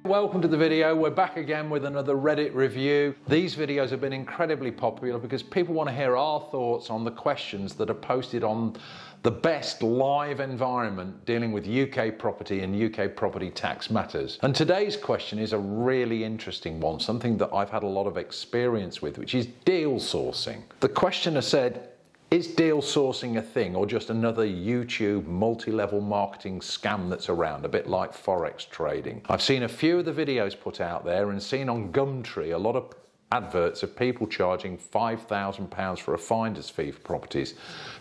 Welcome to the video. We're back again with another Reddit review. These videos have been incredibly popular because people want to hear our thoughts on the questions that are posted on the best live environment dealing with UK property and UK property tax matters. And today's question is a really interesting one, something that I've had a lot of experience with, which is deal sourcing. The questioner said, is deal sourcing a thing or just another YouTube multi-level marketing scam that's around, a bit like Forex trading? I've seen a few of the videos put out there and seen on Gumtree a lot of adverts of people charging £5,000 for a finder's fee for properties,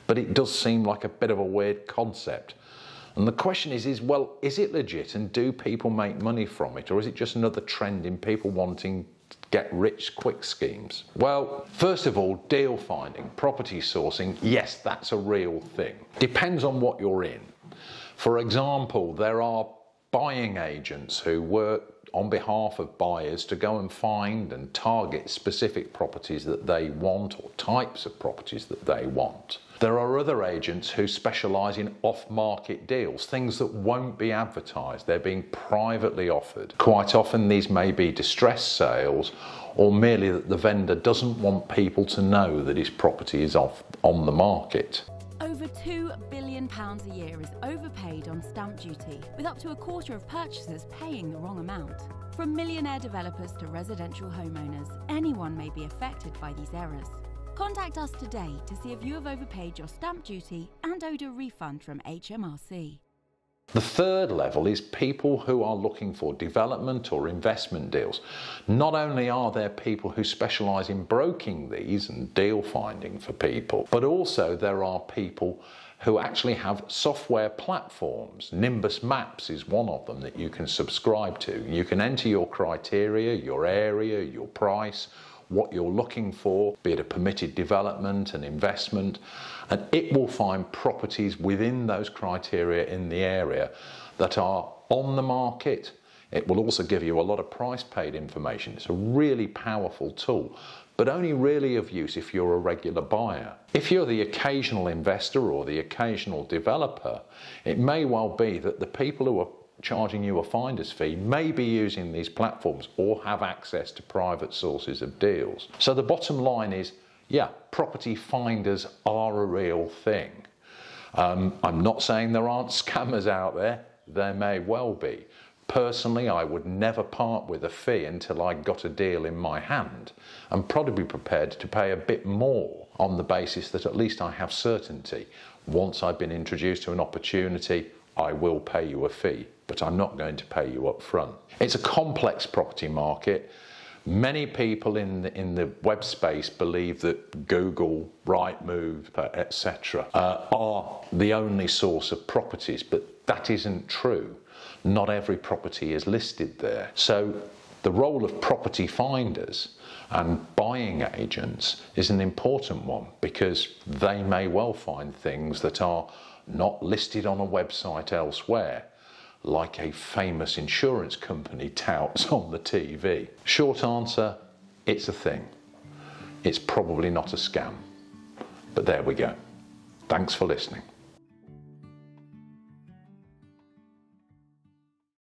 but it does seem like a bit of a weird concept. And the question is it legit and do people make money from it, or is it just another trend in people wanting get rich quick schemes? Well, first of all, deal finding, property sourcing, yes, that's a real thing. Depends on what you're in. For example, there are buying agents who work on behalf of buyers to go and find and target specific properties that they want or types of properties that they want. There are other agents who specialise in off-market deals, things that won't be advertised, they're being privately offered. Quite often these may be distressed sales or merely that the vendor doesn't want people to know that his property is on the market. Over £2 billion a year is overpaid on stamp duty, with up to a quarter of purchasers paying the wrong amount. From millionaire developers to residential homeowners, anyone may be affected by these errors. Contact us today to see if you have overpaid your stamp duty and owed a refund from HMRC. The third level is people who are looking for development or investment deals. Not only are there people who specialise in broking these and deal finding for people, but also there are people who actually have software platforms. Nimbus Maps is one of them that you can subscribe to. You can enter your criteria, your area, your price, what you're looking for, be it a permitted development, an investment, and it will find properties within those criteria in the area that are on the market. It will also give you a lot of price paid information. It's a really powerful tool, but only really of use if you're a regular buyer. If you're the occasional investor or the occasional developer, it may well be that the people who are charging you a finder's fee may be using these platforms or have access to private sources of deals. So the bottom line is, yeah, property finders are a real thing. I'm not saying there aren't scammers out there. There may well be. Personally, I would never part with a fee until I got a deal in my hand. I'm probably prepared to pay a bit more on the basis that at least I have certainty. Once I've been introduced to an opportunity, I will pay you a fee, but I'm not going to pay you up front. It's a complex property market. Many people in the web space believe that Google, Rightmove, etc. are the only source of properties, but that isn't true. Not every property is listed there. So the role of property finders and buying agents is an important one because they may well find things that are not listed on a website elsewhere, like a famous insurance company touts on the TV. Short answer, it's a thing. It's probably not a scam. But there we go. Thanks for listening.